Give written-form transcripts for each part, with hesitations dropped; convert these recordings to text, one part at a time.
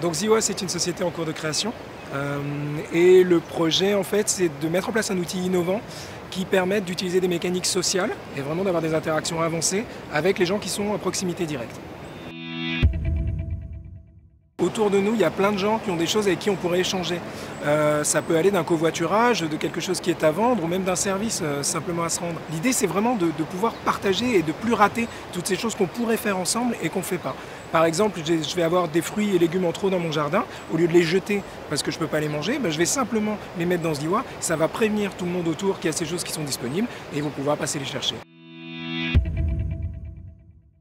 Donc Ziwa, c'est une société en cours de création et le projet en fait c'est de mettre en place un outil innovant qui permette d'utiliser des mécaniques sociales et vraiment d'avoir des interactions avancées avec les gens qui sont à proximité directe. Autour de nous, il y a plein de gens qui ont des choses avec qui on pourrait échanger. Ça peut aller d'un covoiturage, de quelque chose qui est à vendre ou même d'un service simplement à se rendre. L'idée, c'est vraiment de pouvoir partager et de plus rater toutes ces choses qu'on pourrait faire ensemble et qu'on ne fait pas. Par exemple, je vais avoir des fruits et légumes en trop dans mon jardin. Au lieu de les jeter parce que je ne peux pas les manger, je vais simplement les mettre dans Ziwa. Ça va prévenir tout le monde autour qu'il y a ces choses qui sont disponibles et ils vont pouvoir passer les chercher.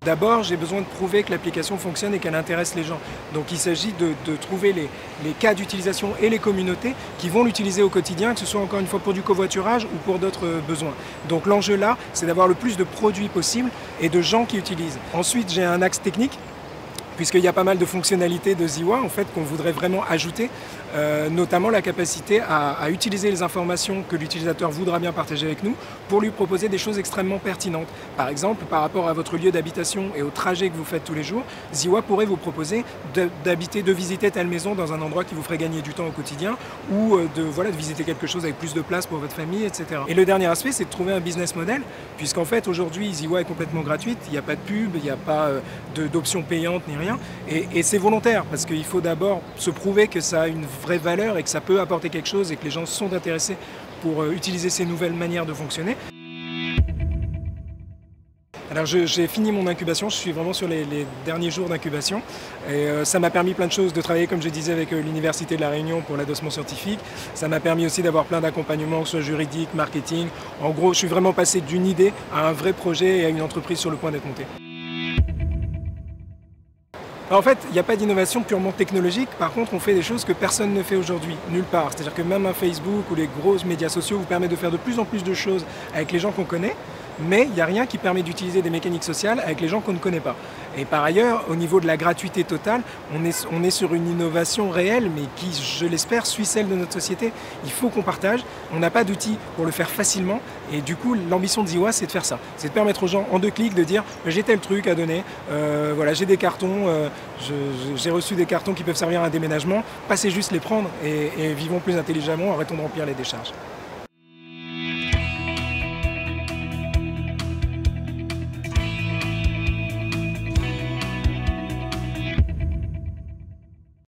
D'abord, j'ai besoin de prouver que l'application fonctionne et qu'elle intéresse les gens. Donc il s'agit de trouver les cas d'utilisation et les communautés qui vont l'utiliser au quotidien, que ce soit encore une fois pour du covoiturage ou pour d'autres besoins. Donc l'enjeu là, c'est d'avoir le plus de produits possible et de gens qui utilisent. Ensuite, j'ai un axe technique, puisqu'il y a pas mal de fonctionnalités de Ziwa en fait, qu'on voudrait vraiment ajouter, notamment la capacité à utiliser les informations que l'utilisateur voudra bien partager avec nous pour lui proposer des choses extrêmement pertinentes. Par exemple, par rapport à votre lieu d'habitation et au trajet que vous faites tous les jours, Ziwa pourrait vous proposer de visiter telle maison dans un endroit qui vous ferait gagner du temps au quotidien ou de visiter quelque chose avec plus de place pour votre famille, etc. Et le dernier aspect, c'est de trouver un business model, puisqu'en fait aujourd'hui Ziwa est complètement gratuite, il n'y a pas de pub, il n'y a pas d'options payantes ni rien, et c'est volontaire parce qu'il faut d'abord se prouver que ça a une vraie valeur et que ça peut apporter quelque chose et que les gens sont intéressés pour utiliser ces nouvelles manières de fonctionner. Alors j'ai fini mon incubation, je suis vraiment sur les derniers jours d'incubation et ça m'a permis plein de choses, de travailler comme je disais avec l'Université de La Réunion pour l'adossement scientifique. Ça m'a permis aussi d'avoir plein d'accompagnements, que ce soit juridique, marketing. En gros, je suis vraiment passé d'une idée à un vrai projet et à une entreprise sur le point d'être montée. En fait, il n'y a pas d'innovation purement technologique, par contre on fait des choses que personne ne fait aujourd'hui, nulle part. C'est-à-dire que même un Facebook ou les gros médias sociaux vous permettent de faire de plus en plus de choses avec les gens qu'on connaît, mais il n'y a rien qui permet d'utiliser des mécaniques sociales avec les gens qu'on ne connaît pas. Et par ailleurs, au niveau de la gratuité totale, on est sur une innovation réelle, mais qui, je l'espère, suit celle de notre société. Il faut qu'on partage, on n'a pas d'outils pour le faire facilement, et du coup, l'ambition de Ziwa, c'est de faire ça. C'est de permettre aux gens, en 2 clics, de dire j'ai tel truc à donner, voilà, j'ai des cartons, j'ai reçu des cartons qui peuvent servir à un déménagement, passez juste les prendre et vivons plus intelligemment, arrêtons de remplir les décharges.